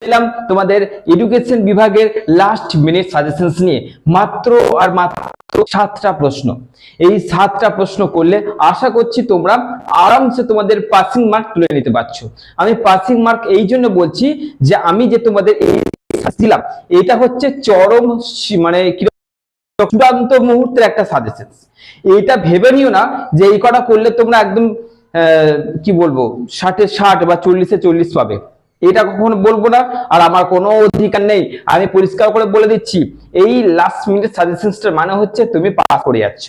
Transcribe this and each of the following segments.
এলাম তোমাদের এডুকেশন বিভাগের লাস্ট মিনিট সাজেশনস নিয়ে। মাত্র 7টা প্রশ্ন। এই 7টা প্রশ্ন করলে আশা করছি তোমরা আরামসে তোমাদের পাসিং মার্ক তুলে নিতে পারছো। আমি পাসিং মার্ক এই জন্য বলছি যে আমি যে তোমাদের এই দিলাম এটা হচ্ছে চরম মানে চূড়ান্ত মুহূর্তের একটা সাজেশন। এইটা ভেবে নিও না যে এই কটা করলে তোমরা একদম কি বলবো 60-এ 60 বা 40-এ 40 পাবে, এটা কখনো বলবো না। আর আমার কোনো অধিকার নেই, আমি পরিষ্কার করে বলে দিচ্ছি এই লাস্ট মিনিট সাজেশনসটার মানে হচ্ছে তুমি পাস করে যাচ্ছ।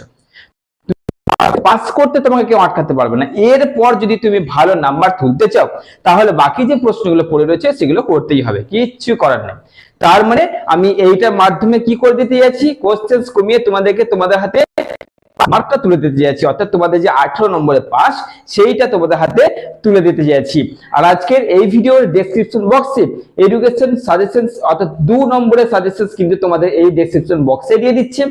পাস করতে তোমাকে কেউ আটকাতে পারবে না। এরপর যদি তুমি ভালো নাম্বার তুলতে চাও তাহলে বাকি যে প্রশ্নগুলো পড়ে রয়েছে সেগুলো করতেই হবে, কিচ্ছু করার নেই। তার মানে আমি এইটার মাধ্যমে কি করে দিতে যাচ্ছি, কোশ্চেন্স কমিয়ে তোমাদেরকে তোমাদের হাতে মার্কটা তুলে দিতে যাচ্ছি, অর্থাৎ তোমাদের যে 18 নম্বরে পাস সেইটা তোমাদের হাতে তুলে দিতে যাচ্ছি। আর আজকের এই ভিডিওর ডেসক্রিপশন বক্সে এডুকেশন সাজেশনস অর্থাৎ 2 নম্বরের সাজেশনস কিন্তু তোমাদের এই ডেসক্রিপশন বক্সে দিয়ে দিচ্ছে।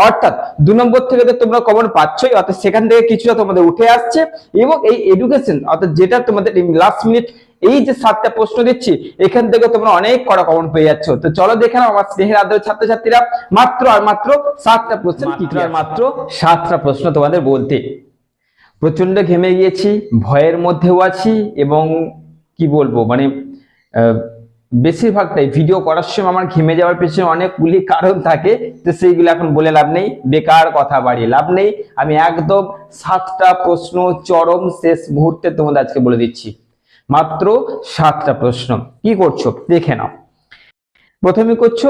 অর্থাৎ 2 নম্বর থেকে তো তোমরা কমন পাচ্ছই, অর্থাৎ সেখান থেকে কিছুটা তোমাদের উঠে আসছে, এবং এই এডুকেশন অর্থাৎ যেটা তোমাদের লাস্ট মিনিট এই যে 7টা প্রশ্ন দিচ্ছি এখান থেকে তোমরা অনেক কড়া কমন পেয়ে যাচ্ছ। তো চলো দেখে নাও আমার স্নেহের আদরের ছাত্রছাত্রীরা মাত্র 7টা প্রশ্ন কি মাত্র 7টা প্রশ্ন তোমাদের বলতে প্রচন্ড ঘেমে গিয়েছি, ভয়ের মধ্যেও আছি, এবং কি বলবো মানে বেশিরভাগটাই ভিডিও করার সময় আমার ঘেমে যাওয়ার পেছনে অনেকগুলি কারণ থাকে, তো সেইগুলো এখন বলে লাভ নেই, বেকার কথা বাড়িয়ে লাভ নেই। আমি একদম 7টা প্রশ্ন চরম শেষ মুহূর্তে তোমাদের আজকে বলে দিচ্ছি। মাত্র 7টা প্রশ্ন। কি করছো দেখে নাও। প্রথমে করছো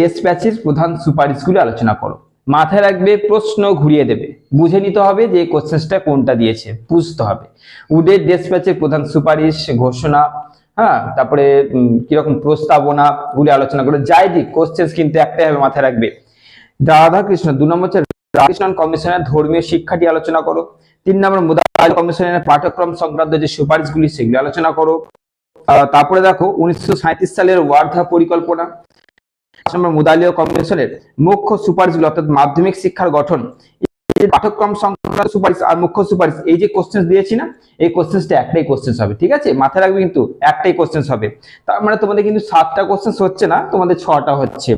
ডেসপ্যাচের প্রধান সুপারিশগুলো আলোচনা করো। মাথায় রাখবে প্রশ্ন ঘুরিয়ে দেবে, বুঝে নিতে হবে যে এই কোশ্চেনটা কোনটা দিয়েছে, বুঝতে হবে। উডের ডেসপ্যাচের প্রধান সুপারিশ, ঘোষণা, হ্যাঁ, তারপরে কিরকম প্রস্তাবনা গুলি আলোচনা করো। যাই দিক কোশ্চেন কিন্তু একটাই হবে, মাথায় রাখবে। রাধাকৃষ্ণ 2 নম্বর হচ্ছে রাধাকৃষ্ণন কমিশনের ধর্মীয় শিক্ষাটি আলোচনা করো। 3 নম্বর মুদালিও কমিশনের পাঠ্যক্রম সংক্রান্ত যে সুপারিশগুলি সেগুলি আলোচনা করো। তারপরে দেখো 1937 সালের ওয়ার্ধা পরিকল্পনা। 5 নম্বর মুদালিও কমিশনের মুখ্য সুপারিশগুলো অর্থাৎ মাধ্যমিক শিক্ষার গঠন, পাঠ্যক্রম সংক্রান্ত সুপারিশ আর মুখ্য সুপারিশ, এই যে কোশ্চেন দিয়েছি না এই কোশ্চেনটা একটাই কোশ্চেন হবে, ঠিক আছে, মাথায় রাখবে কিন্তু একটাই কোশ্চেন হবে। তার মানে তোমাদের কিন্তু 7টা কোশ্চেন হচ্ছে না, তোমাদের 6টা হচ্ছে।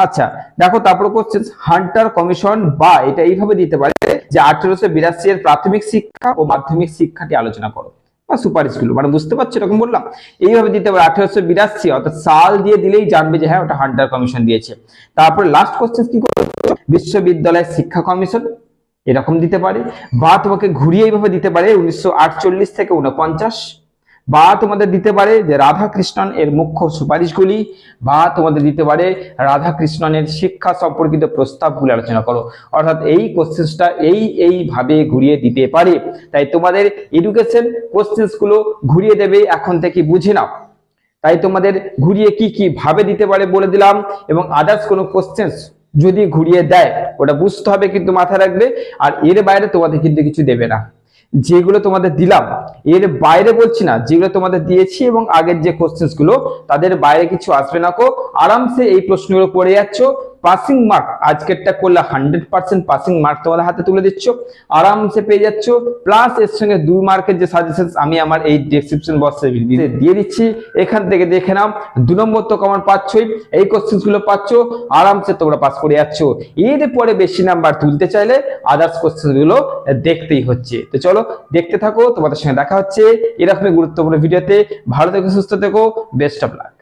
আচ্ছা দেখো তারপরে কোশ্চেন হান্টার কমিশন, বা এটা এইভাবে দিতে পারে যে 1882 এর প্রাথমিক শিক্ষা ও মাধ্যমিক শিক্ষাটি আলোচনা করো বা সুপারিশগুলো, মানে বুঝতে পারছো এরকম বললাম। এইভাবে দিতে পারে 1882 অর্থাৎ সাল দিয়ে দিলেই জানবে যে হ্যাঁ ওটা হান্টার কমিশন দিয়েছে। তারপরে লাস্ট কোশ্চেন কি করছো, বিশ্ববিদ্যালয় শিক্ষা কমিশন, এরকম দিতে পারে। বা তোমাকে ঘুরিয়ে এইভাবে দিতে পারে 1948 থেকে 49, বা তোমাদের দিতে পারে যে রাধাকৃষ্ণন এর মুখ্য সুপারিশগুলি, বা তোমাদের দিতে পারে রাধাকৃষ্ণনের শিক্ষা সম্পর্কিত প্রস্তাবগুলি আলোচনা করো। অর্থাৎ এই কোশ্চেনটা এইভাবে ঘুরিয়ে দিতে পারে। তাই তোমাদের এডুকেশন কোশ্চেন্স গুলো ঘুরিয়ে দেবে, এখন থেকে বুঝে নাও। তাই তোমাদের ঘুরিয়ে কি ভাবে দিতে পারে বলে দিলাম, এবং আদার্স কোনো কোশ্চেন্স যদি ঘুরিয়ে দেয় ওটা বুঝতে হবে, কিন্তু মাথায় রাখবে। আর এর বাইরে তোমাদের কিন্তু কিছু দেবে না, যেগুলো তোমাদের দিলাম এর বাইরে বলছি না, যেগুলো তোমাদের দিয়েছি এবং আগের যে কোশ্চেন্স গুলো তাদের বাইরে কিছু আসবে না। কো আরামসে এই প্রশ্নগুলো করে যাচ্ছ, পাসিং মার্ক আজকেরটা করলে 100% পাসিং মার্ক তোমাদের হাতে তুলে দিচ্ছ, আরামসে পেয়ে যাচ্ছ। প্লাস এর সঙ্গে 2 মার্কের যে সাজেশন আমি আমার এই ডেসক্রিপশন বক্সে দিয়ে দিচ্ছি, এখান থেকে দেখে নাও। 2 নম্বর তো কমন পাচ্ছই, এই কোশ্চেন গুলো পাচ্ছ, আরামসে তোমরা পাস করে যাচ্ছ। এরপরে বেশি নাম্বার তুলতে চাইলে আদার্স কোশ্চেন গুলো দেখতেই হচ্ছে। তো চলো দেখতে থাকো, তোমাদের সঙ্গে দেখা হচ্ছে এরকমই গুরুত্বপূর্ণ ভিডিওতে। ভালো থেকো, সুস্থ থেকো, বেস্ট অফ লাক।